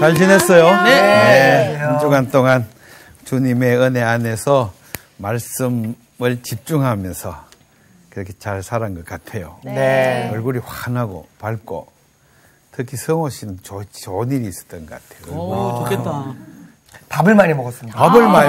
잘 지냈어요? 네. 네. 한 주간 동안 주님의 은혜 안에서 말씀을 집중하면서 그렇게 잘 살은 것 같아요. 네. 얼굴이 환하고 밝고 특히 성호 씨는 좋은 일이 있었던 것 같아요. 오, 좋겠다. 밥을 많이 먹었습니다. 밥을 많이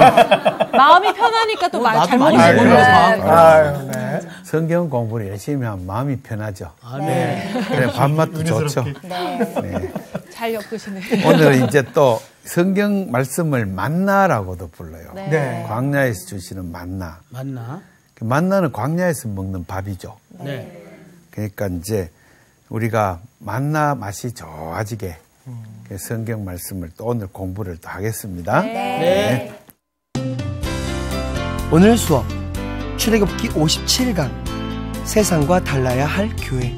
마음이 편하니까 또 말 잘 많이 먹는 먹어요. 거예요. 아유, 네. 성경 공부를 열심히 하면 마음이 편하죠. 아, 네. 그래, 밥맛도 좋죠. 네. 네. 잘 엮으시네. 오늘은 이제 또 성경 말씀을 만나라고도 불러요. 네. 네. 광야에서 주시는 만나. 맞나? 만나는 광야에서 먹는 밥이죠. 네. 그러니까 이제 우리가 만나 맛이 좋아지게 성경 말씀을 또 오늘 공부를 또 하겠습니다. 네. 오늘 수업 출애굽기 57강 세상과 달라야 할 교회.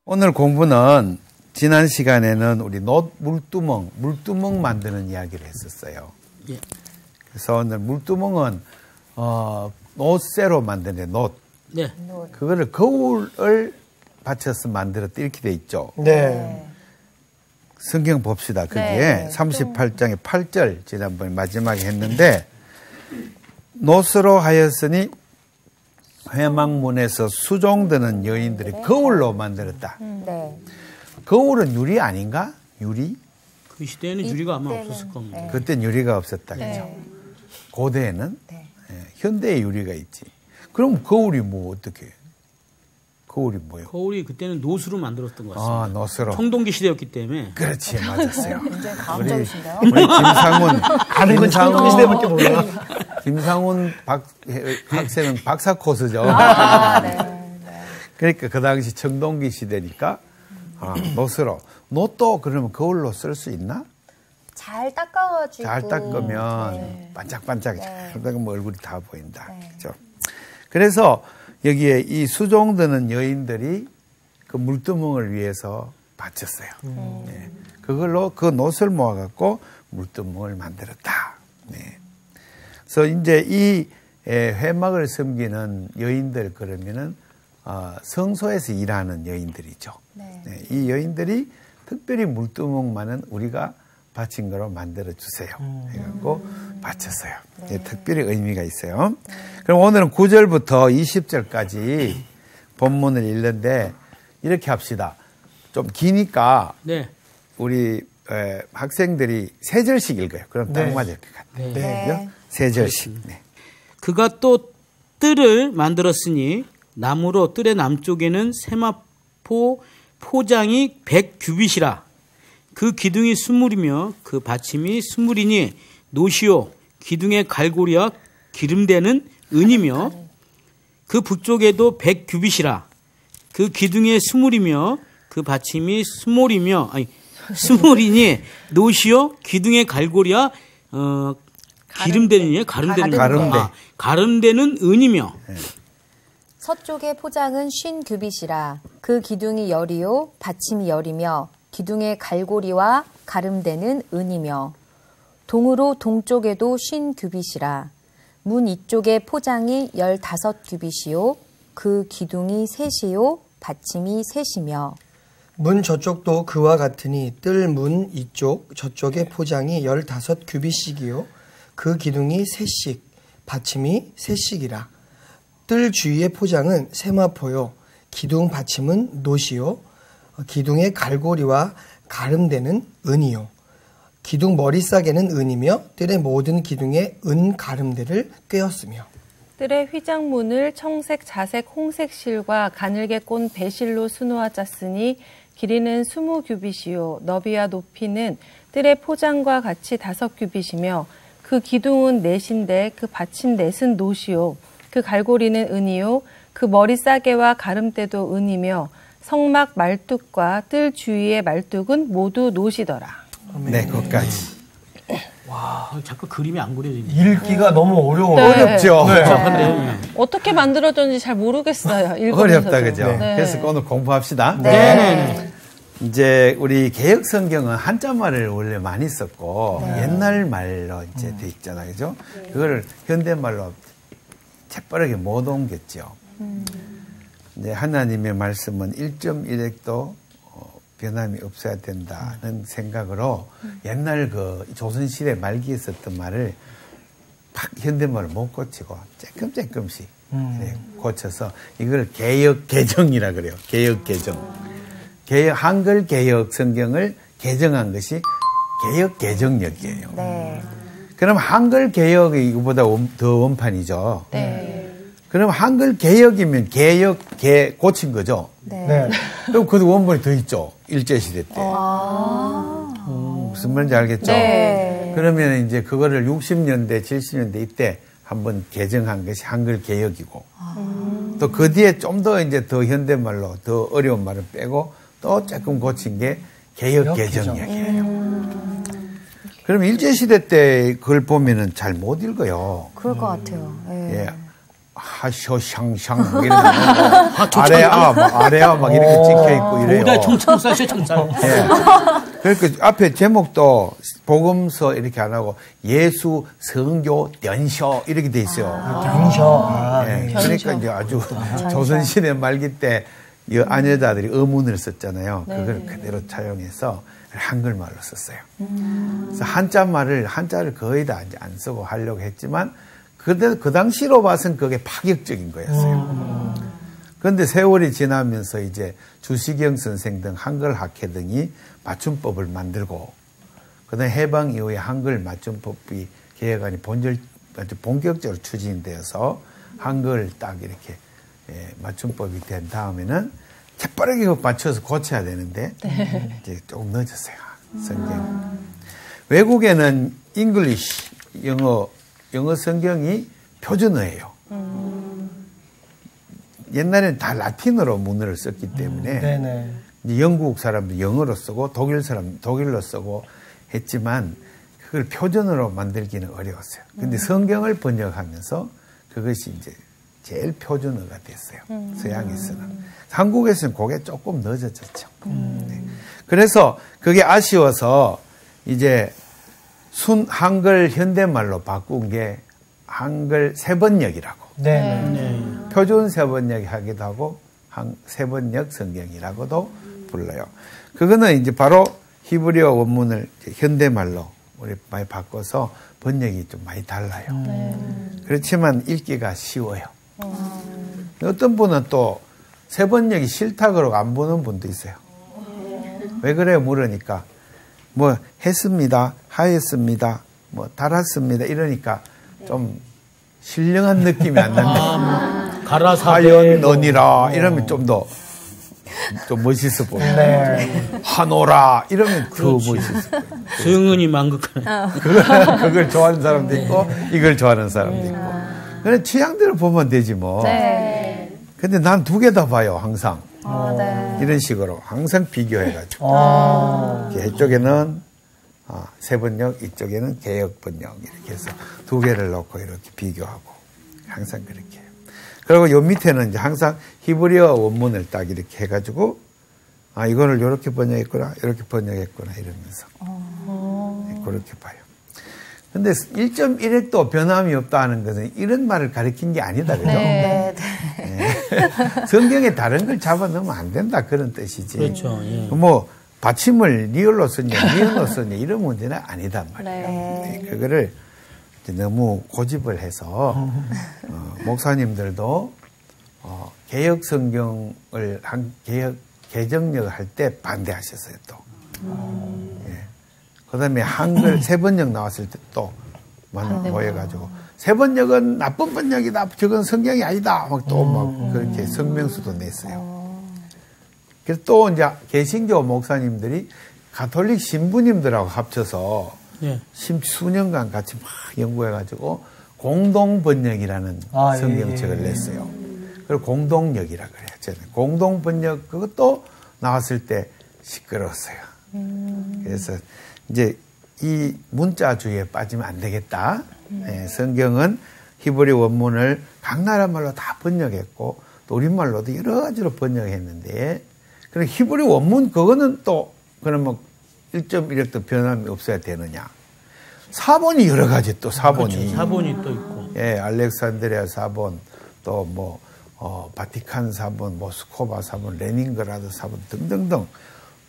오늘 공부는 지난 시간에는 우리 놋 물두멍 만드는 이야기를 했었어요. 예. 그래서 오늘 물두멍은 놋쇠로 만드는 놋. 네. 그거를 거울을 받쳐서 만들었다 이렇게 돼 있죠. 네. 성경 봅시다. 거기에 네. 38장의 8절 지난번에 마지막에 했는데 놋으로 하였으니 회막문에서 수종드는 여인들이 거울로 만들었다. 네. 거울은 유리 아닌가? 유리? 그 시대에는 유리가 아마 없었을 겁니다. 그땐 유리가 없었다. 그죠? 고대에는 네. 현대에 유리가 있지. 그럼 거울이 뭐 어떻게 해? 거울이 뭐예요? 거울이 그때는 노수로 만들었던 것 같습니다. 아, 노스로. 청동기 시대였기 때문에. 그렇지, 맞았어요. 굉장히 과학적이신데요? 우리 김상훈. 아는 건 청동 시대밖에 몰라. 김상훈 학생은 박사 코스죠. 아, 네. 그러니까 그 당시 청동기 시대니까 노스로. 노또 그러면 거울로 쓸 수 있나? 잘 닦아가지고. 잘 닦으면 네. 반짝반짝 네. 잘 닦으면 얼굴이 다 보인다. 네. 그죠? 그래서 여기에 이 수종드는 여인들이 그 물두멍을 위해서 바쳤어요. 네. 그걸로 그 놋을 모아갖고 물두멍을 만들었다. 네. 그래서 이제 이 회막을 섬기는 여인들 그러면은 성소에서 일하는 여인들이죠. 네. 네. 이 여인들이 특별히 물두멍만은 우리가 바친 거로 만들어 주세요. 해갖고 바쳤어요. 네. 특별히 의미가 있어요. 그럼 오늘은 9절부터 20절까지 본문을 읽는데 이렇게 합시다. 좀 기니까 네. 우리 학생들이 세 절씩 읽어요. 그럼 딱 네. 맞을 것 같아요. 네. 그죠? 세 절씩. 네. 그가 또 뜰을 만들었으니 나무로 뜰의 남쪽에는 세마포 포장이 100규빗이라. 그 기둥이 스물이며 그 받침이 스물이니 노시오 기둥의 갈고리와 기름대는 은이며 그 북쪽에도 100규빗이라. 그 기둥의 스물이며 그 받침이 스물이니 노시오 기둥의 갈고리와 기름대는 가름대는 은이며 서쪽의 포장은 50규빗이라 그 기둥이 열이요 받침이 열이며 기둥의 갈고리와 가름대는 은이며 동으로 동쪽에도 50규빗이라 문 이쪽의 포장이 15규빗이요 그 기둥이 셋이요 받침이 셋이며 문 저쪽도 그와 같으니 뜰 문 이쪽 저쪽의 포장이 15규빗씩이요 그 기둥이 셋씩 받침이 셋씩이라 뜰 주위의 포장은 세마포요 기둥 받침은 놋이요 기둥의 갈고리와 가름대는 은이요 기둥 머리싸개는 은이며 뜰의 모든 기둥에 은 가름대를 꿰었으며 뜰의 휘장문을 청색, 자색, 홍색 실과 가늘게 꼰 배실로 수놓아 짰으니 길이는 20규빗이요 너비와 높이는 뜰의 포장과 같이 5규빗이며 그 기둥은 넷인데 그 받침 넷은 놋이요 그 갈고리는 은이요 그 머리싸개와 가름대도 은이며 성막 말뚝과 뜰 주위의 말뚝은 모두 놋이더라. 네, 거기까지. 와, 자꾸 그림이 안 그려지네. 읽기가 너무 어려워요. 네. 어렵죠? 어떻게 만들어졌는지 잘 모르겠어요. 어렵다, 그죠? 네. 그래서 오늘 공부합시다. 네. 이제 우리 개혁 성경은 한자말을 원래 많이 썼고 옛날 말로 이제 돼 있잖아요, 그죠? 그거를 현대말로 재빠르게 못 옮겼죠. 이제 하나님의 말씀은 1.1획도 변함이 없어야 된다는 생각으로 옛날 그 조선시대 말기에 썼던 말을 팍 현대말로 못 고치고 조금씩 고쳐서 이걸 개역 개정이라 그래요. 개역 개정. 한글 개역 성경을 개정한 것이 개역 개정역이에요. 네. 그럼 한글 개역이 이거보다 더 원판이죠. 네. 그럼 한글 개역이면 개역 고친 거죠. 네. 그럼 그 원본이 더 있죠. 일제시대 때. 무슨 말인지 알겠죠? 네. 그러면 이제 그거를 60년대, 70년대 이때 한번 개정한 것이 한글 개역이고 또 그 뒤에 좀 더 이제 더 현대말로 더 어려운 말을 빼고 또 조금 고친 게 개역 개정역이에요. 그럼 일제시대 때 그걸 보면은 잘 못 읽어요. 그럴 것 같아요. 예. 예. 하쇼샹샹 이런 아래아 막 이렇게 찍혀 있고 이래요. 오다 청천사셔 청산. 예. 그러니까 앞에 제목도 복음서 이렇게 안 하고 예수 성교 연셔 이렇게 돼 있어요. 경셔. 예. 그러니까 이제 아주 조선시대 말기 때 아녀자들이 의문을 썼잖아요. 그걸 그대로 차용해서 한글말로 썼어요. 그래서 한자를 거의 다 이제 안 쓰고 하려고 했지만 그 당시로 봐서는 그게 파격적인 거였어요. 그런데 세월이 지나면서 이제 주시경 선생 등 한글 학회 등이 맞춤법을 만들고 그다음에 해방 이후에 한글 맞춤법이 개혁안이 본격적으로 추진되어서 한글 딱 이렇게 맞춤법이 된 다음에는 재빠르게 맞춰서 고쳐야 되는데 이제 조금 늦었어요. 성경. 외국에는 잉글리시 영어 성경이 표준어예요. 옛날에는 다 라틴어로 문어를 썼기 때문에 이제 영국 사람도 영어로 쓰고 독일 사람 독일로 쓰고 했지만 그걸 표준어로 만들기는 어려웠어요. 근데 성경을 번역하면서 그것이 이제 제일 표준어가 됐어요. 서양에서는. 한국에서는 그게 조금 늦어졌죠. 네. 그래서 그게 아쉬워서 이제 한글 현대말로 바꾼 게 한글 세번역이라고. 표준 세번역 하기도 하고 세번역 성경이라고도 불러요. 그거는 이제 바로 히브리어 원문을 현대말로 우리 많이 바꿔서 번역이 좀 많이 달라요. 그렇지만 읽기가 쉬워요. 어떤 분은 또 세번역이 싫다 그러고 안 보는 분도 있어요. 왜 그래요? 물으니까 뭐 했습니다, 하였습니다, 뭐 달았습니다 이러니까 좀 신령한 느낌이 안 납니다. 가라사대 너니라 이러면 좀 더 좀 멋있어 보여요. 하노라 이러면 더 멋있어 보여요. 성은이 만극하는. 그걸 좋아하는 사람도 있고 이걸 좋아하는 사람도 있고. 그래 취향대로 보면 되지 뭐. 근데 난 두 개 다 봐요 항상. 이런 식으로 항상 비교해가지고. 이쪽에는 세번역, 이쪽에는 개역번역 이렇게 해서 두 개를 넣고 이렇게 비교하고 항상 그렇게 해요. 그리고 요 밑에는 이제 항상 히브리어 원문을 딱 이렇게 해가지고 이거를 이렇게 번역했구나, 이렇게 번역했구나 이러면서 그렇게 봐요. 근데 1.1획도 변함이 없다는 것은 이런 말을 가리킨 게 아니다, 그죠? 네. 성경에 다른 걸 잡아 넣으면 안 된다 그런 뜻이지. 그렇죠. 예. 뭐 받침을 리을로 썼냐, 니은로 썼냐 이런 문제는 아니단 말이에요. 그거를 너무 고집을 해서 목사님들도 개역 성경을 개정력을 할 때 반대하셨어요 또. 그다음에 한글 세번역 나왔을 때 또 모여가지고 세번역은 나쁜 번역이다, 저건 성경이 아니다, 막 또 막 그렇게 성명서도 냈어요. 그래서 또 이제 개신교 목사님들이 가톨릭 신부님들하고 합쳐서 수년간 같이 막 연구해가지고 공동 번역이라는 성경책을 냈어요. 그걸 공동역이라 그래요. 저는 공동 번역 그것도 나왔을 때 시끄러웠어요. 그래서 이제 이 문자주의에 빠지면 안 되겠다. 성경은 히브리 원문을 각 나라 말로 다 번역했고 또 우리말로도 여러 가지로 번역했는데 그럼 히브리 원문 그거는 또 그러면 1.1획도 변함이 없어야 되느냐? 사본이 여러 가지 또 사본이. 그렇죠. 사본이 또 있고. 알렉산드리아 사본 또 뭐 바티칸 사본, 모스코바 사본, 레닌그라드 사본 등등등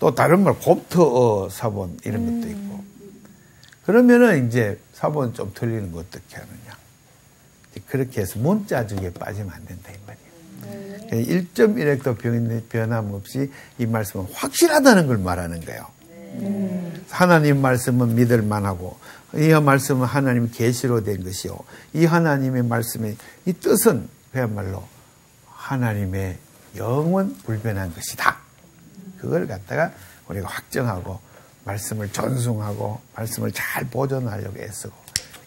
또 다른 말 곱터 사본 이런 것도 있고. 그러면은 이제 사본 좀 틀리는 거 어떻게 하느냐. 그렇게 해서 문자적에 빠지면 안 된다 이 말이에요. 1.1획도 변함없이 이 말씀은 확실하다는 걸 말하는 거예요. 하나님 말씀은 믿을 만하고 이 말씀은 하나님 계시로 된 것이요. 이 하나님의 말씀의 이 뜻은 그야말로 하나님의 영원 불변한 것이다. 그걸 갖다가 우리가 확정하고 말씀을 존중하고 말씀을 잘 보존하려고 애쓰고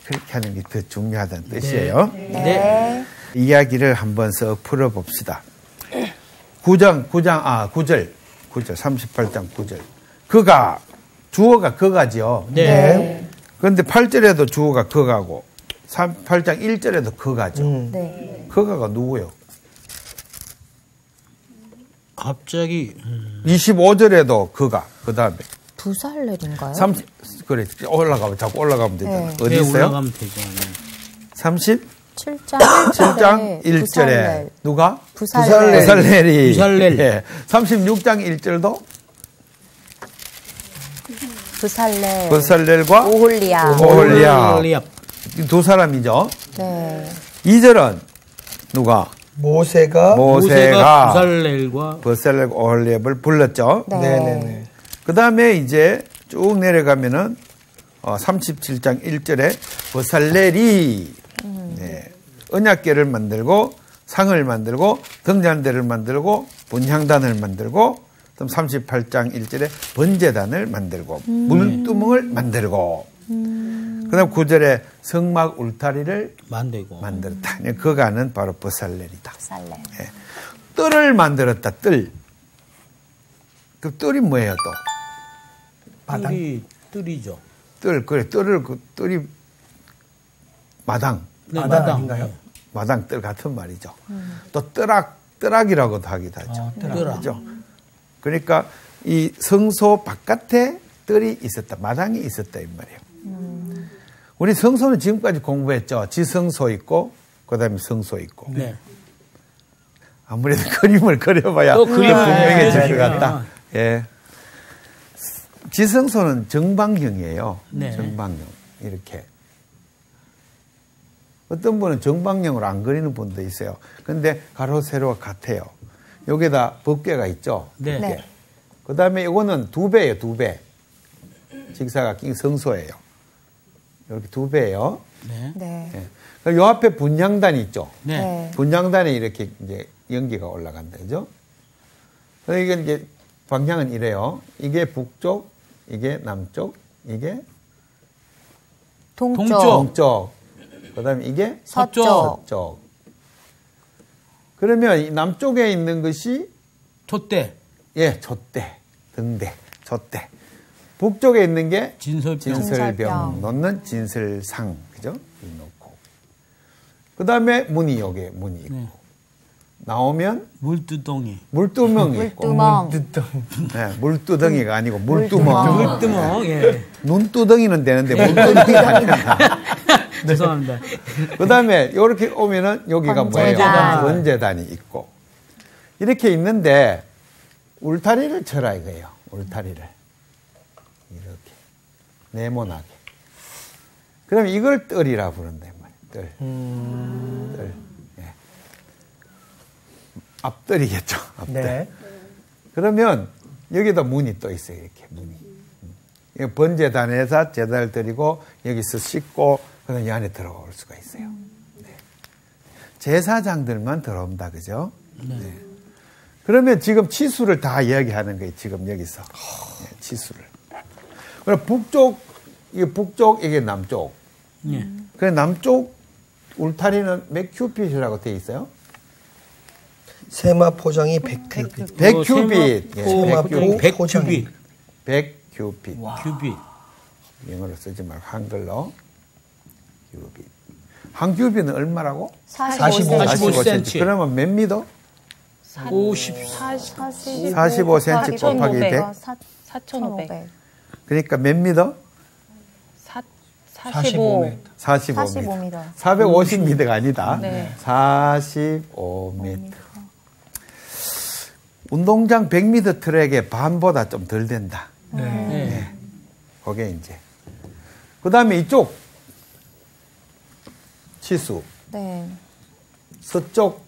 그렇게 하는 게 더 중요하다는 뜻이에요. 네. 이야기를 한번 써 풀어봅시다. 9절 38장 9절. 그가 주어가 그가지요. 네. 그런데 8절에도 주어가 그가고 8장 1절에도 그가죠. 네. 그가가 누구요? 갑자기 25절에도 그가 그 다음에 부살렐인가요? 그래 올라가면 자꾸 올라가면 되잖아. 네. 어디 네, 있어요? 올라가면 되죠. 네. 37장 1절에 누가? 부살렐이. 부살렐. 예. 36장 1절도 부살렐과 오홀리압. 오홀리압. 두 사람이죠. 네. 2절은 누가? 모세가 모세가 부살렐과 부살렐 오홀리압을 불렀죠. 네. 네네네. 그 다음에 이제 쭉 내려가면은 37장 1절에 부살렐이 네, 언약궤를 만들고 상을 만들고 등잔대를 만들고 분향단을 만들고 그럼 38장 1절에 번제단을 만들고 물두멍을 만들고 그 다음 9절에 성막 울타리를 만들고 만들었다. 그가는 바로 부살렐이다. 부살렐. 예. 뜰을 만들었다. 뜰. 그 뜰이 뭐예요 또? 뜰이죠. 뜰. 그래 뜰이 마당. 네, 마당인가요? 마당 뜰 같은 말이죠. 또 뜨락이라고도 하기도 하죠. 뜨락. 그죠? 그러니까 이 성소 바깥에 뜰이 있었다. 마당이 있었다 이 말이에요. 우리 성소는 지금까지 공부했죠. 지성소 있고 그다음에 성소 있고. 네. 아무래도 그림을 그려봐야 또 그림 분명해질 것 네. 같다. 예. 지성소는 정방형이에요. 네. 정방형. 이렇게. 어떤 분은 정방형으로 안 그리는 분도 있어요. 근데 가로, 세로가 같아요. 여기다 법궤가 있죠. 네. 네. 그 다음에 이거는 2배예요, 2배. 직사각형 성소예요. 이렇게 2배예요. 네. 네. 예. 그럼 요 앞에 분향단이 있죠. 네. 네. 분향단에 이렇게 이제 연기가 올라간다, 그죠? 그래서 이게 이제 방향은 이래요. 이게 북쪽, 이게 남쪽, 이게 동쪽. 동쪽. 그 다음에 이게 서쪽. 서쪽. 그러면 이 남쪽에 있는 것이 촛대. 예, 촛대, 등대, 촛대. 북쪽에 있는 게 진설병. 진설병 놓는 진설상, 그죠? 이 놓고. 그 다음에 문이 여기에 문이 있고. 네. 나오면 물두덩이. 물두멍이 있고. 물두멍. 네, 물두덩이가 아니고 물두멍. 물두멍. 예. 눈두덩이는 되는데 물두덩이가 안 된다. 죄송합니다. 그 다음에 이렇게 오면은 여기가 뭐예요? 번제단. 번제단이 있고. 이렇게 있는데 울타리를 쳐라 이거예요. 울타리를. 이렇게. 네모나게. 그럼 이걸 뜰이라 부른다. 뜰. 뜰. 예. 앞뜰이겠죠. 앞뜰. 네. 그러면 여기다 문이 또 있어요. 이렇게 문이. 번제단에서 제단을 드리고 여기서 씻고 그다음 이 안에 들어올 수가 있어요. 네. 제사장들만 들어온다, 그죠? 네. 그러면 지금 치수를 다 이야기하는 거예요. 지금 여기서 네, 치수를. 그럼 북쪽 이게 남쪽. 예. 그 남쪽 울타리는 몇 큐빗이라고 되어 있어요? 세마 포장이 100큐빗. 100큐빗. 예, 세마 100 포장이. 큐빗. 100큐빗. 큐빗. 영어로 쓰지 말고 한글로 큐빗. 한 큐빗은 얼마라고? 45cm. 그러면 몇 미터? 45cm 곱하기 100. 4,500. 그러니까 몇 미터? 45. 45m. 45m. 450m가 아니다. 네. 45m. 운동장 100m 트랙의 반보다 좀 덜 된다. 네. 그게 이제. 그 다음에 이쪽 치수. 네. 서쪽,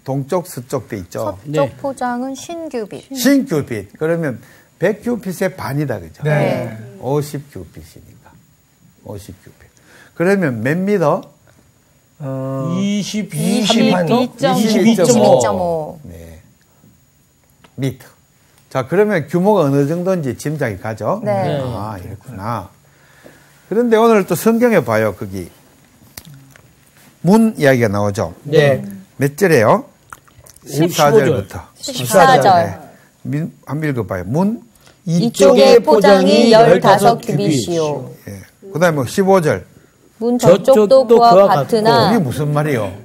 동쪽, 서쪽 돼 있죠. 서쪽 네. 포장은 신규빗. 신큐빗. 그러면 100큐빗의 반이다, 그죠? 네. 50큐빗이니까. 50큐빗. 그러면 몇 미터? 22.5. 네. 미터. 자, 그러면 규모가 어느 정도인지 짐작이 가죠? 네. 아, 이렇구나. 그런데 오늘 또 성경에 봐요, 거기. 문 이야기가 나오죠? 네. 몇 절에요? 14절부터. 14절. 한번 읽어봐요. 문, 이쪽의 포장이 15규빗이요. 예. 그 다음에 15절. 문 저쪽도 저쪽도 그와 그와 같으나 이게 무슨 말이요?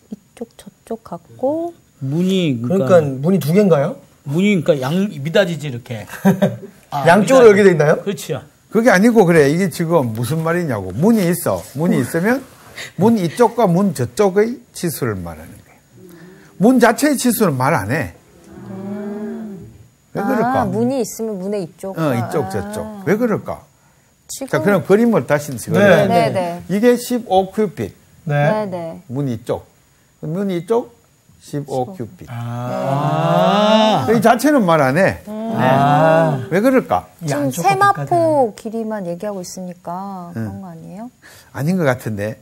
이쪽 저쪽 같고 문이 그러니까 문이 두 개인가요? 문이 그러니까 미닫이지 이렇게. 양쪽으로 열게 돼 있나요? 그렇죠. 그게 아니고 그래. 이게 지금 무슨 말이냐고. 문이 있어. 문이 있으면 문 이쪽과 문 저쪽의 치수를 말하는 거예요. 문 자체의 치수는 말 안 해. 왜 그럴까? 문이 있으면 문의 이쪽. 이쪽 저쪽. 왜 그럴까? 지금 자, 그럼 그림을 다시 그려요. 네. 네네. 이게 15큐빗. 네. 네네. 문 이쪽. 문 이쪽 15큐빗. 이 자체는 말 안 해. 왜 그럴까? 지금 양쪽 세마포 길이만 얘기하고 있으니까 그런 거 아니에요? 아닌 것 같은데.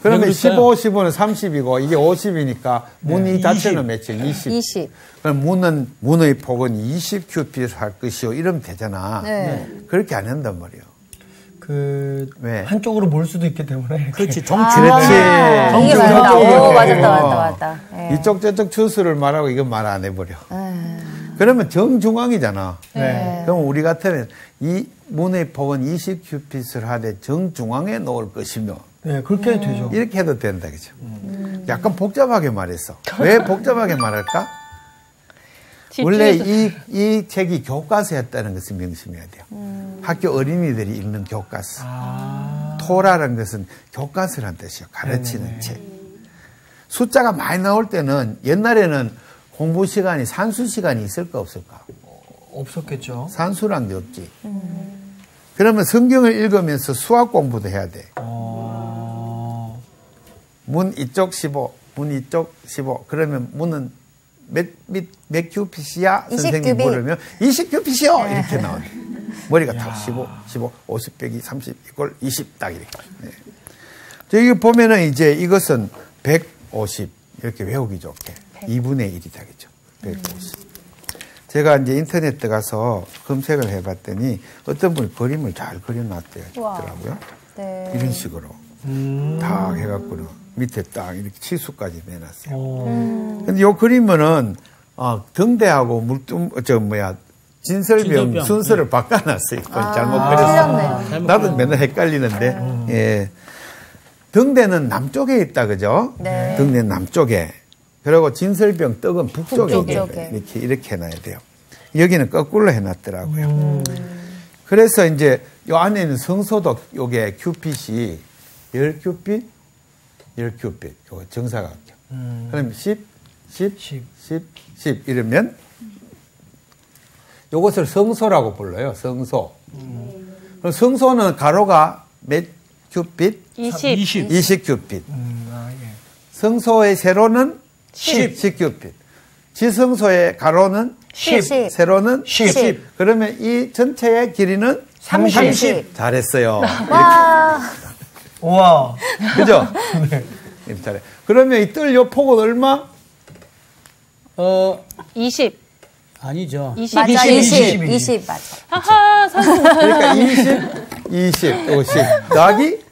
그러면 왜 15, 15는 30이고 이게 50이니까 문이 자체는 몇이에요? 20. 20. 그럼 문의 폭은 20큐빗 할 것이요. 이러면 되잖아. 네. 그렇게 안 한단 말이에요. 왜? 한쪽으로 몰 수도 있기 때문에. 그렇지. 그렇지. 이게 맞다. 오, 맞았다. 네. 이쪽 저쪽 추수를 말하고 이건 말 안 해버려. 그러면 정중앙이잖아. 네. 그럼 우리 같으면 이 문의 폭은 20큐빗을 하되 정중앙에 놓을 것이며 네, 그렇게 되죠. 이렇게 해도 된다, 그죠? 약간 복잡하게 말했어. 왜 복잡하게 말할까? 원래 이 책이 교과서였다는 것을 명심해야 돼요. 학교 어린이들이 읽는 교과서. 토라라는 것은 교과서란 뜻이에요. 가르치는 책. 숫자가 많이 나올 때는 옛날에는 공부 시간이 산수 시간이 있을까 없을까? 없었겠죠. 산수란 게 없지. 그러면 성경을 읽으면서 수학 공부도 해야 돼. 문 이쪽 15, 문 이쪽 15. 그러면 문은 몇 큐빗이야? 선생님이 물으면 20큐빗이요! 이렇게 나오네. 머리가 탁 15, 50 빼기 30 이꼴 20 딱 이렇게. 네. 저기 보면은 이제 이것은 150 이렇게 외우기 좋게 2분의 1이다, 그죠? 150. 제가 이제 인터넷 들어가서 검색을 해봤더니 어떤 분이 그림을 잘 그려놨더라고요. 네. 이런 식으로. 딱 해갖고는 밑에 딱 이렇게 치수까지 내놨어요. 근데 요 그림은, 등대하고 진설병 순서를 바꿔놨어요. 그건 잘못 그렸어요. 틀렸네요. 나도 맨날 헷갈리는데, 예. 등대는 남쪽에 있다, 그죠? 네. 등대 남쪽에. 그리고 진설병 떡은 북쪽에 북쪽에. 이렇게 해놔야 돼요. 여기는 거꾸로 해놨더라고요. 그래서 이제 요 안에는 성소도 요게 큐핏이 10큐핏, 10큐핏, 요거 정사각형. 그럼 10 이러면 요것을 성소라고 불러요. 성소. 그럼 성소는 가로가 몇 큐핏? 20큐핏. 성소의 세로는 10큐핏. 지성소의 가로는 10. 세로는 10. 그러면 이 전체의 길이는 30. 잘했어요. 우와. 그죠? 이렇게 잘해. 그러면 이 뜰 요 폭은 얼마? 20. 아니죠. 20 맞아. 하하, 선수 그러니까 20, 50 더하기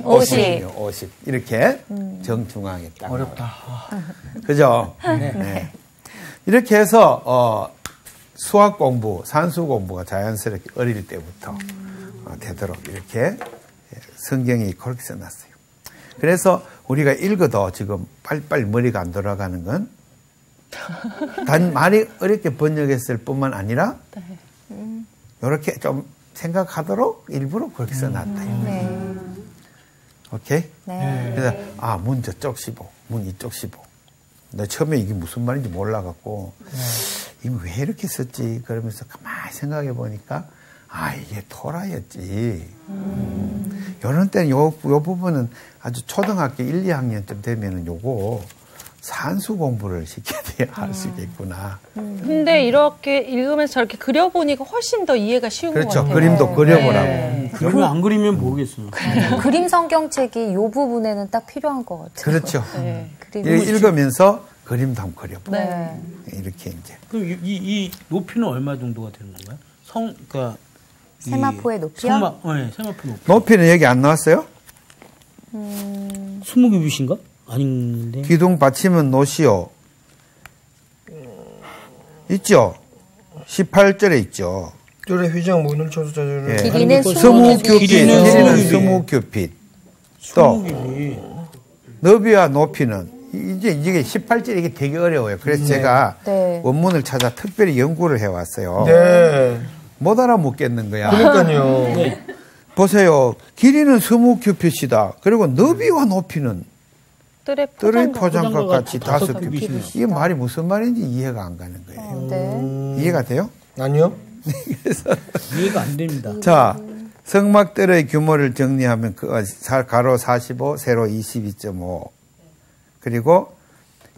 50. 이렇게 정중앙에 딱. 어렵다. 그죠? 네. 이렇게 해서 수학 공부, 산수 공부가 자연스럽게 어릴 때부터 되도록 이렇게 성경이 그렇게 써놨어요. 그래서 우리가 읽어도 지금 빨리빨리 머리가 안 돌아가는 건 단 말이 어렵게 번역했을 뿐만 아니라 이렇게 좀 생각하도록 일부러 그렇게 써놨다. 오케이? 네. 그래서 문 저쪽 15, 문 이쪽 15. 나 처음에 이게 무슨 말인지 몰라갖고 이거 왜 이렇게 썼지? 그러면서 가만히 생각해 보니까 이게 토라였지. 이런 때는 요 부분은 아주 초등학교 1, 2학년쯤 되면은 요거 산수 공부를 시켜야 돼야 할 수 있겠구나. 근데 이렇게 읽으면서 저렇게 그려보니까 훨씬 더 이해가 쉬운 것 그렇죠. 같아요. 그림도 그려보라고. 네. 그러면 안 그리면 모르겠어요. 그림 성경책이 이 부분에는 딱 필요한 것 같아요. 그렇죠. 네. 읽으면서 그림도 한번 그려보고. 네. 이렇게 이제. 그럼 이 높이는 얼마 정도가 되는 건가요? 그러니까 세마포의 높이요? 네, 세마포 높이. 높이는 여기 안 나왔어요? 20규빗인가? 아닌데. 기둥 받침은 노시오. 있죠? 18절에 있죠. 쫄의 휘장 문을 쳐서 자주는 예. 길이는 스무 20규빗. 규빗. 길이는 길이는 20규빗. 20규빗. 또, 20규빗. 너비와 높이는 이게 18절 이게 되게 어려워요. 그래서 제가 네. 원문을 찾아 특별히 연구를 해왔어요. 네. 못 알아먹겠는 거야. 그러니까요. 네. 보세요. 길이는 20규빗이다. 그리고 너비와 높이는 뜰의 뜰의 포장과 포장과 같이 다섯 5규빗. 이게 말이 무슨 말인지 이해가 안 가는 거예요. 네. 이해가 돼요? 아니요. 이해가 안 됩니다. 자, 성막들의 규모를 정리하면 가로 45, 세로 22.5. 그리고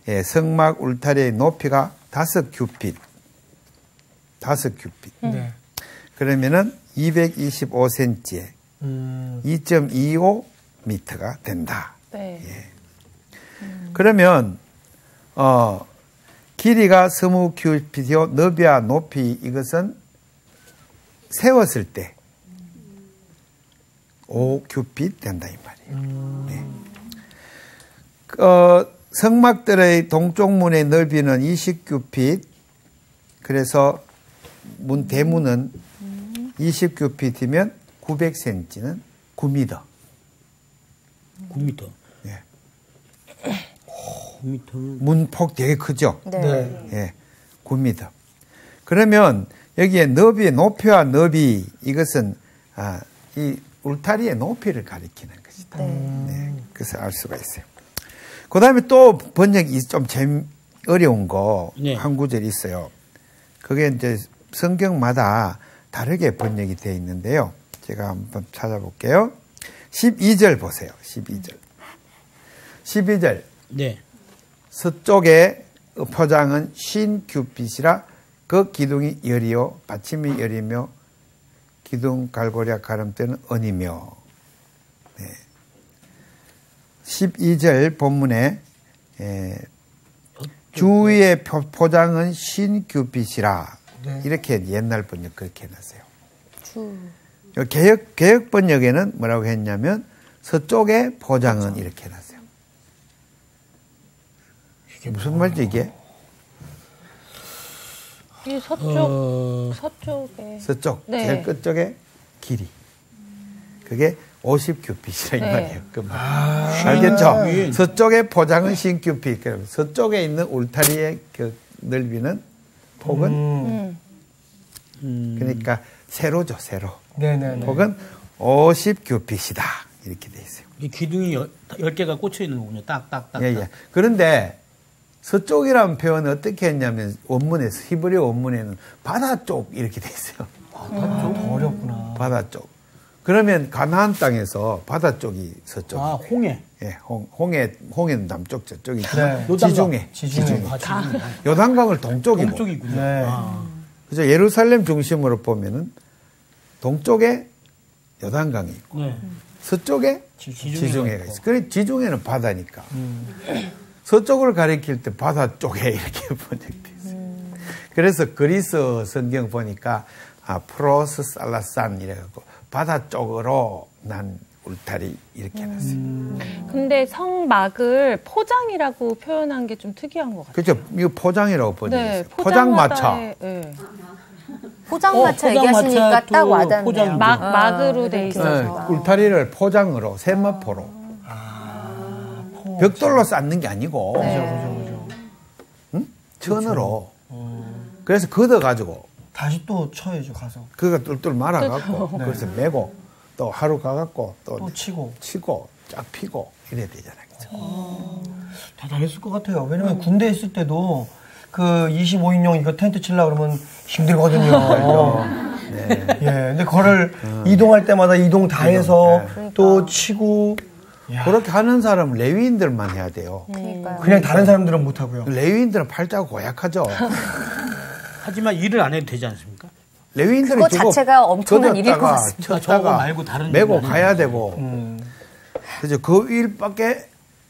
성막 울타리의 높이가 5규빗. 5규빗. 네. 그러면은 225cm에 2.25m가 된다. 네. 그러면 길이가 20규빗이요, 너비와 높이 이것은 세웠을 때 5규빗 된다 이 말이에요. 네. 성막들의 동쪽 문의 넓이는 20규빗. 그래서 대문은 20규빗이면 900cm는 9m. 9m. 예. 9m는. 문폭 되게 크죠? 네. 예. 9m. 그러면 여기에 높이와 너비 이것은 이 울타리의 높이를 가리키는 것이다. 네. 그래서 알 수가 있어요. 그 다음에 또 번역이 좀 어려운 거 한 구절이 있어요. 그게 이제 성경마다 다르게 번역이 되어 있는데요. 제가 한번 찾아볼게요. 12절 보세요. 12절. 네. 서쪽에 포장은 50규빗이라 그 기둥이 열이요 받침이 열이며 기둥 갈고리와 가름대는 언이며. 네. 12절 본문에 주위의 포장은 50규빗이라 이렇게 옛날 번역 그렇게 해놨어요. 개혁 번역에는 뭐라고 했냐면 서쪽의 포장은 이렇게 해놨어요. 이게 무슨 말이지 이게? 이 서쪽에. 서쪽 네. 제일 끝쪽에 길이. 그게 50규빗이라 이 네. 말이에요. 그 말. 알겠죠? 서쪽의 포장은 50규빗. 그럼 서쪽에 있는 울타리의 그 넓이는 폭은 그러니까 세로죠, 세로. 네네네. 폭은 50규빗이다. 이렇게 돼 있어요. 이 기둥이 10개가 꽂혀 있는 거군요. 딱딱딱. 예, 예. 그런데 서쪽이라는 표현을 어떻게 했냐면 원문에서 히브리 원문에는 바다 쪽 이렇게 돼 있어요. 좀 어렵구나. 바다 쪽. 그러면 가나안 땅에서 바다 쪽이 서쪽. 아, 홍해. 예, 홍해는 남쪽 저쪽이 네. 지중해. 지중해. 아, 지중해. 요단강을 동쪽이고. 동쪽이군요. 네. 아. 그래서 예루살렘 중심으로 보면은 동쪽에 요단강이 있고 네. 서쪽에 지중해가 있어. 그래 지중해는 바다니까. 서쪽을 가리킬 때 바다 쪽에 이렇게 번역돼 있어요. 그래서 그리스 성경 보니까 프로스 살라산 이래갖고 바다 쪽으로 난 울타리 이렇게 해놨어요. 근데 성막을 포장이라고 표현한 게 좀 특이한 것 같아요. 그렇죠. 이거 포장이라고 번역했어요. 네, 포장마차. 네. 포장마차 얘기하시니까 딱 와닿네요. 포장. 막으로 돼 네, 있어서. 울타리를 포장으로 세마포로 벽돌로 쌓는 게 아니고 응? 천으로. 그래서 걷어가지고 다시 또 쳐야죠, 가서. 그거 똘똘 말아갖고 그래서 메고 또 하루 가갖고 또 또 치고. 쫙 피고 이래야 되잖아요. 그죠? 대단했을 것 같아요. 왜냐면 군대 있을 때도 그 25인용 이거 텐트 치려고 그러면 힘들거든요. 네. 예, 근데 그거를 이동할 때마다 이동 다 해서 또 치고. 그렇게 하는 사람은 레위인들만 해야 돼요. 그러니까요. 그냥 다른 사람들은 못 하고요. 레위인들은 팔자가 고약하죠. 하지만 일을 안 해도 되지 않습니까? 레위인들은 그거 자체가 엄청난 일일 것 같습니다. 저거 말고 다른 메고 일은 가야 되고. 그래서 그 일밖에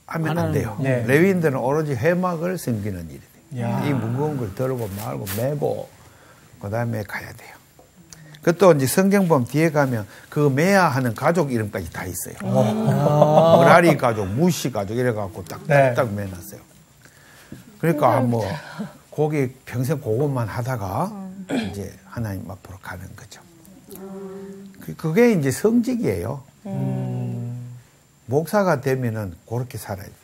하면 안 돼요. 네. 레위인들은 오로지 회막을 섬기는 일이 돼요. 야. 이 무거운 걸 들고 말고 메고 그다음에 가야 돼요. 그것도 이제 성경 보면 뒤에 가면 그 매야 하는 가족 이름까지 다 있어요. 머라리 가족, 무시 가족 이래갖고 딱딱딱 매놨어요. 그러니까 뭐 거기 평생 그것만 하다가 이제 하나님 앞으로 가는 거죠. 그게 이제 성직이에요. 목사가 되면은 그렇게 살아야 돼요.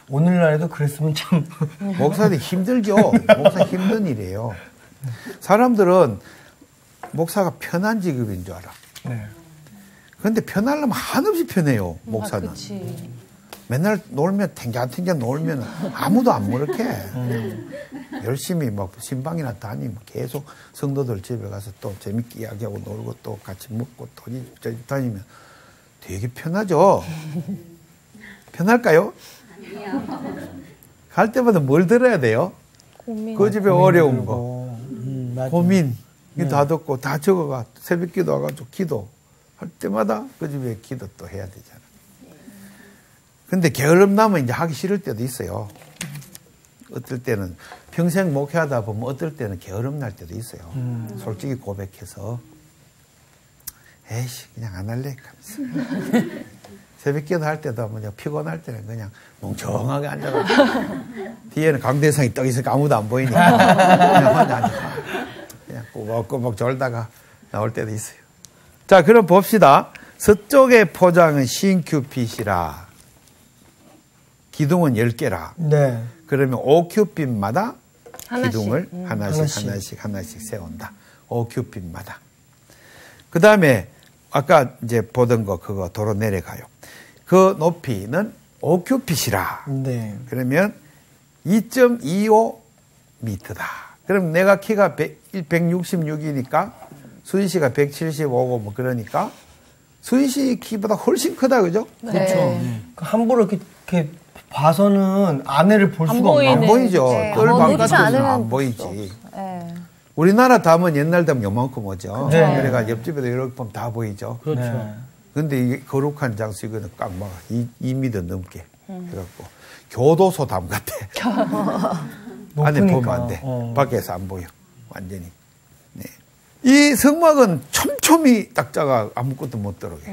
오늘날에도 그랬으면 참. 목사도 힘들죠. 목사 힘든 일이에요. 사람들은 목사가 편한 직업인 줄 알아. 네. 그런데 편하려면 한없이 편해요, 목사는. 그치. 맨날 놀면, 탱자탱자 놀면 아무도 안 모르게. 열심히 막 신방이나 다니면 계속 성도들 집에 가서 또 재밌게 이야기하고 놀고 또 같이 먹고 또 다니면 되게 편하죠. 편할까요? 갈 때마다 뭘 들어야 돼요? 그 집에 어려운 거. 고민, 다 듣고 다 적어가 새벽 기도 와가지고 기도 할 때마다 그 집에 기도 또 해야 되잖아. 근데 게으름 나면 이제 하기 싫을 때도 있어요. 어떨 때는 평생 목회하다 보면 어떨 때는 게으름 날 때도 있어요. 솔직히 고백해서 에이씨 그냥 안 할래 하면서 새벽 기도 할 때도 그냥 피곤할 때는 그냥 멍청하게 앉아가지고 뒤에는 강대상이 떡 있으니까 아무도 안 보이니까 그냥 혼자 앉아 그냥 꾸벅꾸벅 졸다가 나올 때도 있어요. 자, 그럼 봅시다. 서쪽의 포장은 신큐핏이라 기둥은 10개라. 네. 그러면 5큐핏마다 하나씩. 기둥을 하나씩 세운다. 5큐핏마다. 그 다음에 아까 이제 보던 거 그거 도로 내려가요. 그 높이는 5큐핏이라. 네. 그러면 2.25m다. 그럼 내가 키가 166이니까 수희 씨가 175고 뭐 그러니까 수희 씨 키보다 훨씬 크다, 그죠? 그렇죠. 함부로 이렇게 봐서는 아내를 볼 수가 없는. 안 보이죠. 네. 뜰 놓지 바깥에서는 않으면 안 보이지. 네. 우리나라 담은 옛날 담 요만큼 오죠. 네. 그래가 옆집에도 이렇게 보면 다 보이죠. 그렇죠. 네. 근데 이게 거룩한 장소 이거는 꽉 막아. 2m 넘게. 그래갖고 교도소 담 같아. 안에 높으니까. 보면 안 돼. 밖에서 안 보여. 완전히. 네. 이 성막은 촘촘히 딱자가 아무것도 못 들어오게.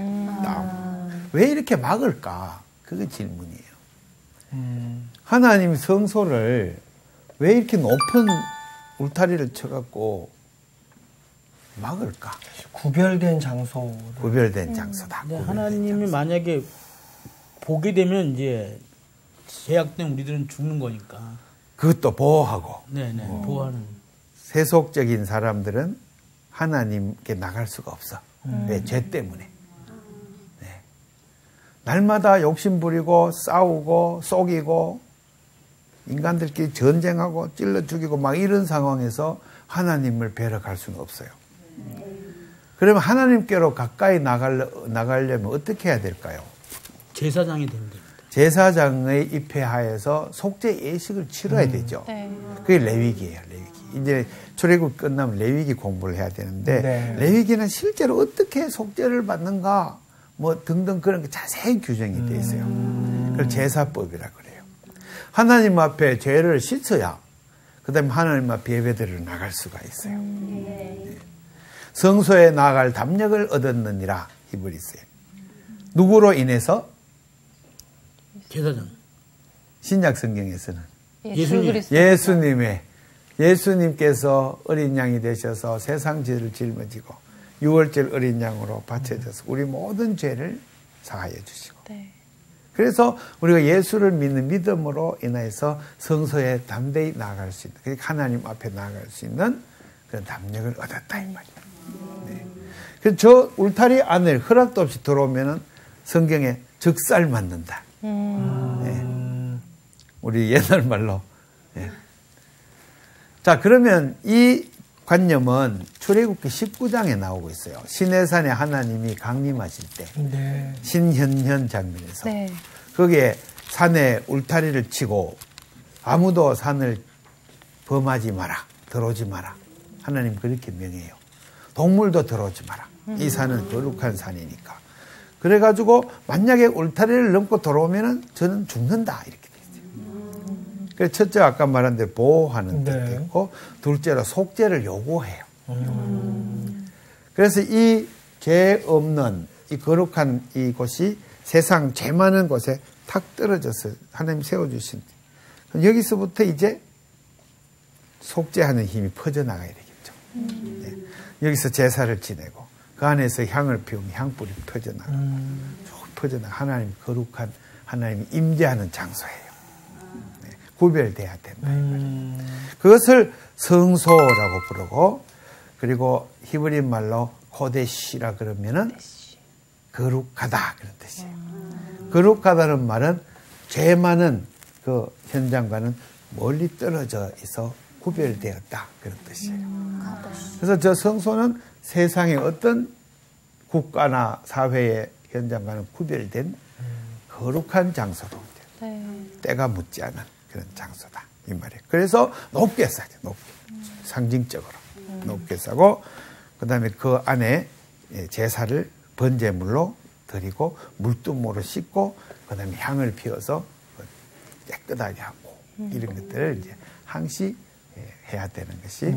왜 이렇게 막을까? 그게 질문이에요. 하나님 성소를 왜 이렇게 높은 울타리를 쳐갖고 막을까? 구별된 장소. 구별된 장소다. 근데 구별된 하나님이 장소. 만약에 보게 되면 이제 제약 때문에 우리들은 죽는 거니까. 그것도 보호하고. 네네. 보호하는. 세속적인 사람들은 하나님께 나갈 수가 없어. 왜? 죄 때문에. 네. 날마다 욕심 부리고 싸우고 속이고 인간들끼리 전쟁하고 찔러 죽이고 막 이런 상황에서 하나님을 뵈러 갈 수는 없어요. 그러면 하나님께로 가까이 나가려면 어떻게 해야 될까요? 제사장이 되면 됩니다. 제사장의 입회하에서 속죄 예식을 치러야 되죠. 네. 그게 레위기예요. 레위기. 이제 출애굽 끝나면 레위기 공부를 해야 되는데 네. 레위기는 실제로 어떻게 속죄를 받는가 뭐 등등 그런 게 자세히 규정이 되어 있어요. 그걸 제사법이라 그래요. 하나님 앞에 죄를 씻어야 그다음에 하나님 앞에 예배드리러 나갈 수가 있어요. 네. 성소에 나갈 담력을 얻었느니라 히브리서에. 누구로 인해서? 제사장. 신약 성경에서는 예수님. 예수님께서 어린 양이 되셔서 세상 죄를 짊어지고 유월절 어린 양으로 바쳐져서 우리 모든 죄를 사하여 주시고 네. 그래서 우리가 예수를 믿는 믿음으로 인해서 성소에 담대히 나아갈 수 있는 그러니까 하나님 앞에 나아갈 수 있는 그런 담력을 얻었다 이 말이에요. 네. 그래서 저 울타리 안에 허락도 없이 들어오면은 성경에 적살 맞는다 우리 옛날 말로. 예. 자, 그러면 이 관념은 출애굽기 19장에 나오고 있어요. 시내산에 하나님이 강림하실 때 네. 신현현 장면에서 네. 거기에 산에 울타리를 치고 아무도 산을 범하지 마라, 들어오지 마라. 하나님 그렇게 명해요. 동물도 들어오지 마라. 이 산은 거룩한 산이니까. 그래가지고 만약에 울타리를 넘고 들어오면은 저는 죽는다 이렇게 돼 있어요. 그래서 첫째 아까 말한 대로 보호하는 네. 뜻도 있고 둘째로 속죄를 요구해요. 그래서 이 죄 없는 이 거룩한 이곳이 세상 죄 많은 곳에 탁 떨어져서 하나님 세워주신 여기서부터 이제 속죄하는 힘이 퍼져나가야 되겠죠. 네. 여기서 제사를 지내고 그 안에서 향을 피우면 향불이 퍼져나가. 쭉 퍼져나가. 하나님 거룩한 하나님이 임재하는 장소예요. 네. 구별돼야 된다. 그것을 성소라고 부르고 그리고 히브리 말로 코데시라 그러면은 거룩하다 그런 뜻이에요. 거룩하다는 말은 죄 많은 그 현장과는 멀리 떨어져 있어 구별되었다 그런 뜻이에요. 그래서 저 성소는 세상의 어떤 국가나 사회의 현장과는 구별된 거룩한 장소로 때가 묻지 않은 그런 장소다 이 말이에요. 그래서 높게 싸죠. 높게 상징적으로 높게 싸고 그 다음에 그 안에 제사를 번제물로 드리고 물두모로 씻고 그 다음에 향을 피워서 깨끗하게 하고 이런 것들을 이제 항시 해야 되는 것이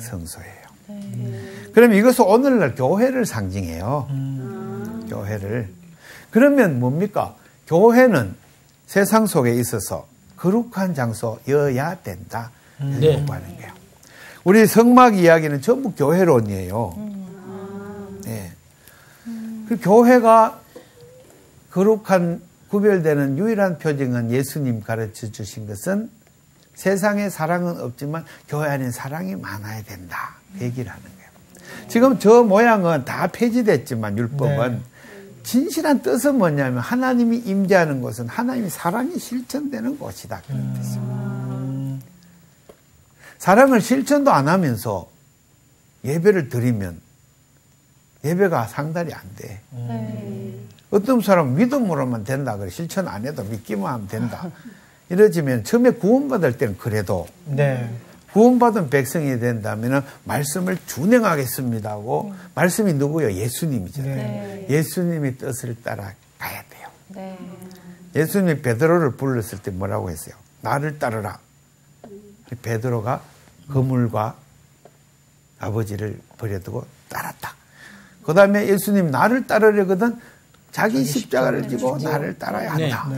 성소예요. 그럼 이것은 오늘날 교회를 상징해요. 교회를. 그러면 뭡니까? 교회는 세상 속에 있어서 거룩한 장소여야 된다. 네. 요구하는 거예요. 우리 성막 이야기는 전부 교회론이에요. 네. 그 교회가 거룩한 구별되는 유일한 표징은 예수님 가르쳐 주신 것은 세상에 사랑은 없지만 교회 안에 사랑이 많아야 된다. 그 얘기를 하는 거예요. 지금 저 모양은 다 폐지됐지만 율법은 진실한 뜻은 뭐냐면 하나님이 임재하는 곳은 하나님이 사랑이 실천되는 곳이다. 그런 뜻입니다. 사랑을 실천도 안 하면서 예배를 드리면 예배가 상달이 안 돼. 어떤 사람은 믿음으로만 된다 그래. 실천 안 해도 믿기만 하면 된다. 이러지면 처음에 구원받을 때는 그래도 구원받은 백성이 된다면 말씀을 준행하겠습니다 하고 말씀이 누구요? 예수님이잖아요. 예수님의 뜻을 따라가야 돼요. 예수님이 베드로를 불렀을 때 뭐라고 했어요? 나를 따르라. 베드로가 그물과 아버지를 버려두고 따랐다. 그 다음에 예수님 나를 따르려거든 자기 십자가를 지고 나를 따라야 한다.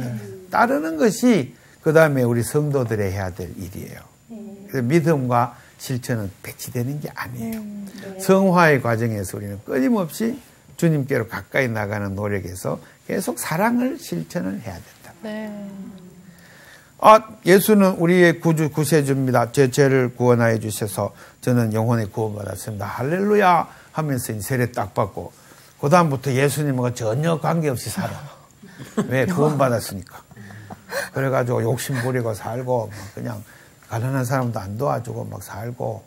따르는 것이 그 다음에 우리 성도들이 해야 될 일이에요. 그래서 믿음과 실천은 배치되는 게 아니에요. 성화의 과정에서 우리는 끊임없이 주님께로 가까이 나가는 노력에서 계속 사랑을 실천을 해야 된다. 예수는 우리의 구세주입니다. 제 죄를 구원하여 주셔서 저는 영혼의 구원받았습니다. 할렐루야 하면서 세례 딱 받고 그 다음부터 예수님과 전혀 관계없이 살아. 왜? 구원받았으니까. 그래가지고 욕심 부리고 살고 그냥 가난한 사람도 안 도와주고 막 살고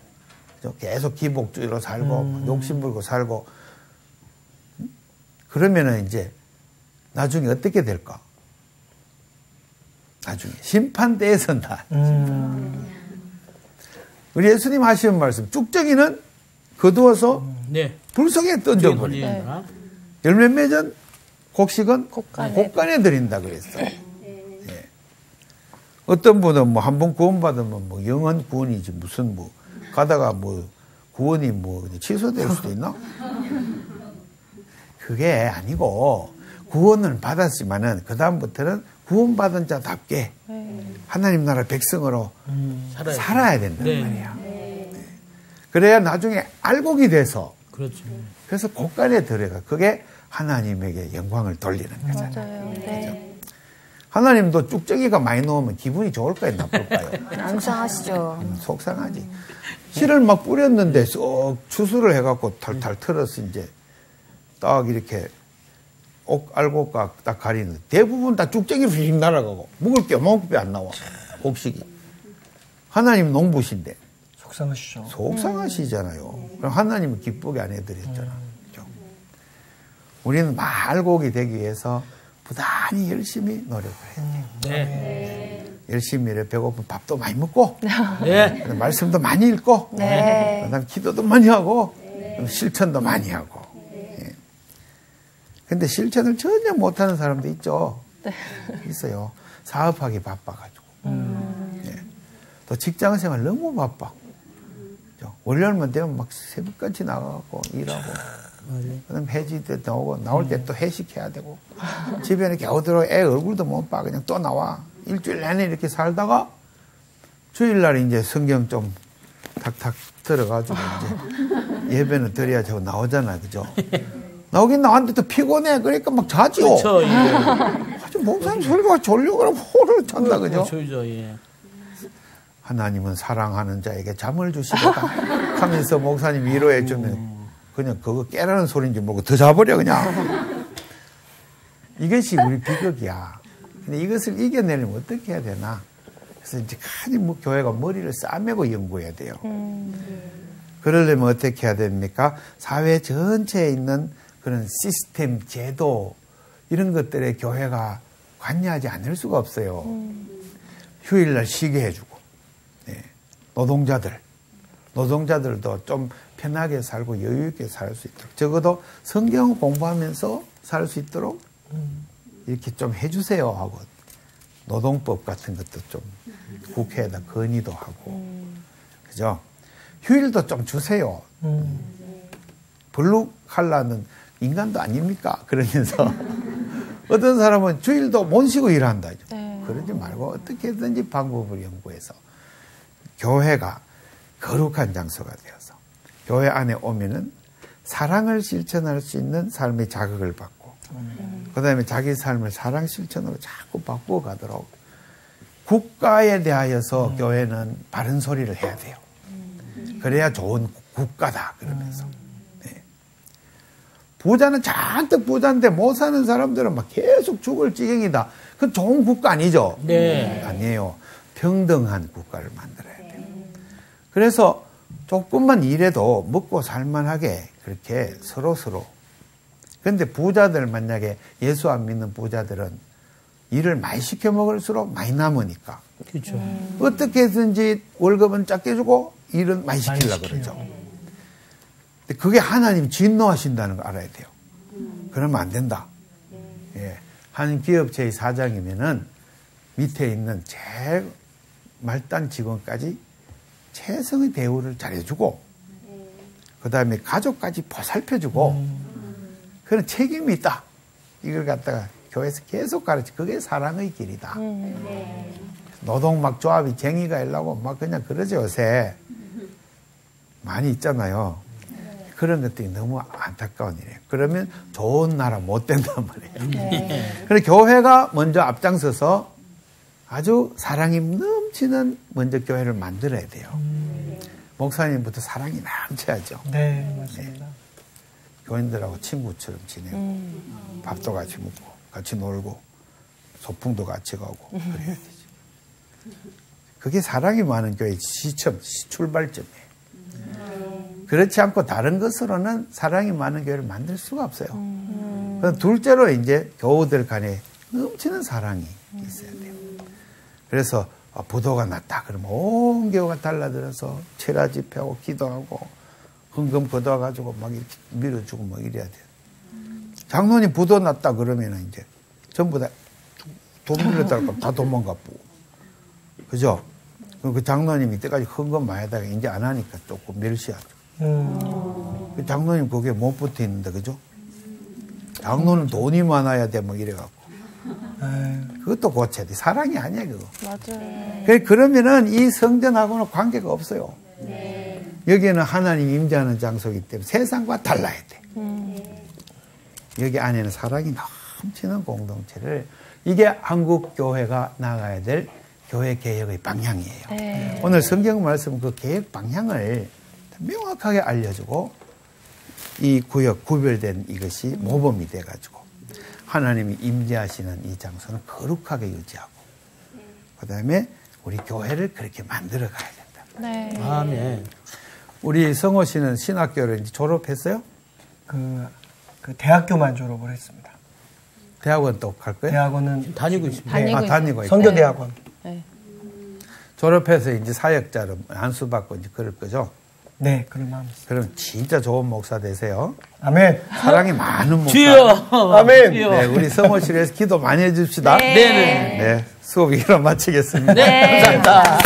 계속 기복주의로 살고 욕심 부리고 살고 그러면은 이제 나중에 어떻게 될까? 나중에 심판대에 선다. 우리 예수님 하시는 말씀 쭉정이는 거두어서 불 속에 던져버린다. 열매 맺은 곡식은 곡간에 드린다 그랬어요. 어떤 분은 뭐 한 번 구원받으면 뭐 영원 구원이지 무슨 뭐 가다가 뭐 구원이 뭐 취소될 수도 있나? 그게 아니고 구원을 받았지만은 그 다음부터는 구원받은 자답게 하나님 나라 백성으로 살아야 된단 말이야. 그래야 나중에 알곡이 돼서 그래서 곡간에 들어가 그게 하나님에게 영광을 돌리는 거잖아요. 그렇죠? 하나님도 쭉정이가 많이 넣으면 기분이 좋을까요? 나쁠까요? 암상하시죠. 속상하지. 씨를 막 뿌렸는데 쏙 추수를 해갖고 탈탈 털어서 이제 딱 이렇게 알곡과 딱 가리는 대부분 다 쭉쟁이로 휙 날아가고 먹을 게 요만큼밖에 안 나와. 곡식이. 하나님 농부신데 속상하시죠. 속상하시잖아요. 그럼 하나님은 기쁘게 안 해드렸잖아. 그렇죠? 우리는 알곡이 되기 위해서 부단히 열심히 노력을 해야 돼요. 네. 열심히 일해 배고프면 밥도 많이 먹고 네. 말씀도 많이 읽고 그다음 기도도 많이 하고 실천도 많이 하고. 예. 근데 실천을 전혀 못하는 사람도 있죠. 있어요. 사업하기 바빠가지고. 예. 또 직장생활 너무 바빠. 월요일만 되면 막 새벽까지 나가고 일하고 그다음 해질 때 나오고 나올 때 또 회식해야 되고 집에는 겨우 들어 애 얼굴도 못 봐. 그냥 또 나와. 일주일 내내 이렇게 살다가 주일날 이제 성경 좀 탁탁 들어가지고 이제 예배는 드려야지 하고 나오잖아. 그죠? 나오긴 나왔는데 또 피곤해. 그러니까 막 자죠. 그렇죠. 예. 아주 목사님 소리가 졸려 그러면 호를 찬다. 그죠? 그렇죠. 예. 하나님은 사랑하는 자에게 잠을 주시겠다 하면서 목사님 위로해 주면 그냥 그거 깨라는 소리인지 모르고 더 자버려 그냥. 이것이 우리 비극이야. 근데 이것을 이겨내려면 어떻게 해야 되나? 그래서 이제 간이 교회가 머리를 싸매고 연구해야 돼요. 그러려면 어떻게 해야 됩니까? 사회 전체에 있는 그런 시스템, 제도 이런 것들에 교회가 관여하지 않을 수가 없어요. 휴일날 쉬게 해주고 노동자들도 좀 편하게 살고 여유 있게 살 수 있도록 적어도 성경 공부하면서 살 수 있도록 이렇게 좀 해주세요 하고 노동법 같은 것도 좀 국회에다 건의도 하고 그죠? 휴일도 좀 주세요. 블루 칼라는 인간도 아닙니까? 그러면서 어떤 사람은 주일도 못 쉬고 일한다. 그러지 말고 어떻게든지 방법을 연구해서 교회가 거룩한 장소가 되어서 교회 안에 오면은 사랑을 실천할 수 있는 삶의 자극을 받고 그 다음에 자기 삶을 사랑 실천으로 자꾸 바꾸어 가도록 국가에 대하여서 교회는 바른 소리를 해야 돼요. 그래야 좋은 국가다 그러면서. 네. 부자는 잔뜩 부자인데 못 사는 사람들은 막 계속 죽을 지경이다. 그건 좋은 국가 아니죠? 네. 아니에요. 평등한 국가를 만들어야 돼요. 그래서 조금만 일해도 먹고 살만하게 그렇게 서로. 근데 부자들 만약에 예수 안 믿는 부자들은 일을 많이 시켜 먹을수록 많이 남으니까. 그렇죠. 어떻게든지 월급은 작게 주고 일은 많이 시키려고 그러죠. 근데 그게 하나님 진노하신다는 걸 알아야 돼요. 그러면 안 된다. 예. 한 기업체의 사장이면은 밑에 있는 제일 말단 직원까지 최선의 대우를 잘해주고 그 다음에 가족까지 보살펴주고 그런 책임이 있다. 이걸 갖다가 교회에서 계속 가르치. 그게 사랑의 길이다. 노동 막 조합이 쟁의가 일라고 막 그냥 그러죠 요새. 많이 있잖아요. 그런 것들이 너무 안타까운 일이에요. 그러면 좋은 나라 못 된단 말이에요. 그래서 교회가 먼저 앞장서서 아주 사랑이 넘치는 먼저 교회를 만들어야 돼요. 목사님부터 사랑이 넘쳐야죠. 네, 맞습니다. 교인들하고 친구처럼 지내고 밥도 같이 먹고 같이 놀고 소풍도 같이 가고 그래야 되지. 그게 사랑이 많은 교회의 출발점이에요. 그렇지 않고 다른 것으로는 사랑이 많은 교회를 만들 수가 없어요. 둘째로 이제 교우들 간에 넘치는 사랑이 있어야 돼요. 그래서 부도가 났다 그러면 온 교우가 달라들어서 철야 집회하고 기도하고 헌금 걷어가지고 막 이렇게 밀어주고 막 이래야 돼요. 장로님 부도 났다 그러면은 이제 전부 다 돈 빌렸다가 다 도망가 보고. 그죠? 그 장로님이 이때까지 헌금 많이 하다가 이제 안 하니까 조금 멸시하죠. 그 장로님 거기에 못 붙어 있는데, 그죠? 장로는 돈이 많아야 돼, 뭐 이래갖고. 그것도 고쳐야 돼. 사랑이 아니야, 그거. 맞아요. 그러면은 이 성전하고는 관계가 없어요. 여기에는 하나님 임재하는 장소이기 때문에 세상과 달라야 돼. 여기 안에는 사랑이 넘치는 공동체를, 이게 한국 교회가 나가야 될 교회 개혁의 방향이에요. 네. 오늘 성경 말씀 그 개혁 방향을 명확하게 알려주고 이 구역 구별된 이것이 모범이 돼가지고 하나님이 임재하시는 이 장소는 거룩하게 유지하고 그다음에 우리 교회를 그렇게 만들어 가야 된다. 네. 아멘. 우리 성호 씨는 신학교를 이제 졸업했어요? 그 대학교만 졸업을 했습니다. 대학원 또 갈 거예요? 대학원은 다니고 있습니다. 다니고 있고. 선교대학원. 네. 졸업해서 이제 사역자로 안수받고 이제 그럴 거죠? 네, 그런 마음 있습니다. 그럼 진짜 좋은 목사 되세요. 아멘. 사랑이 많은 목사. 주여. 아멘. 주여. 네, 우리 성호실을 위해서 기도 많이 해줍시다. 네. 네네. 네, 수업 이기로 마치겠습니다. 네. 감사합니다.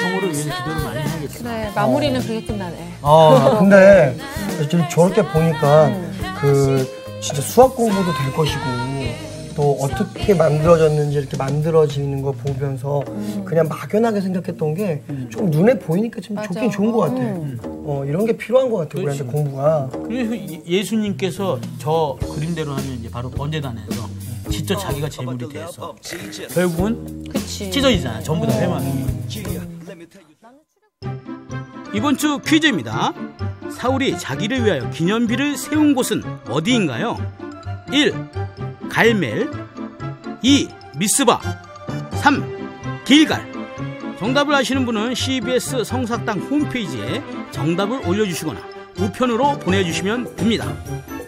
성호를 위해서 기도를 많이 해야겠다. 네, 마무리는 그게 끝나네. 근데 지금 저렇게 보니까 그 진짜 수학 공부도 될 것이고 또 어떻게 만들어졌는지 이렇게 만들어지는 거 보면서 그냥 막연하게 생각했던 게 좀 눈에 보이니까 좀 맞아. 좋긴 좋은 것 같아. 이런 게 필요한 것 같아 우리한테 공부가. 그래서 예수님께서 저 그림대로 하면 이제 바로 번제단에서 직접 자기가 제물이 돼서 결국은 그치. 찢어지잖아요. 전부 다 회막이. 이번 주 퀴즈입니다. 사울이 자기를 위하여 기념비를 세운 곳은 어디인가요? 1. 갈멜 2. 미스바 3. 길갈. 정답을 아시는 분은 CBS 성사당 홈페이지에 정답을 올려주시거나 우편으로 보내주시면 됩니다.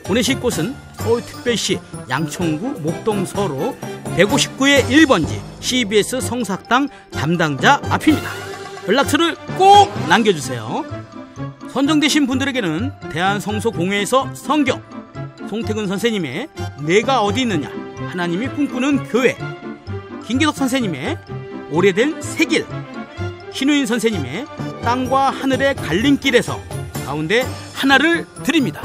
보내실 곳은 서울특별시 양천구 목동서로 159의 1번지 CBS 성사당 담당자 앞입니다. 연락처를 꼭 남겨주세요. 선정되신 분들에게는 대한성소공회에서 성경, 송태근 선생님의 내가 어디 있느냐 하나님이 꿈꾸는 교회, 김기덕 선생님의 오래된 새길, 신우인 선생님의 땅과 하늘의 갈림길에서 가운데 하나를 드립니다.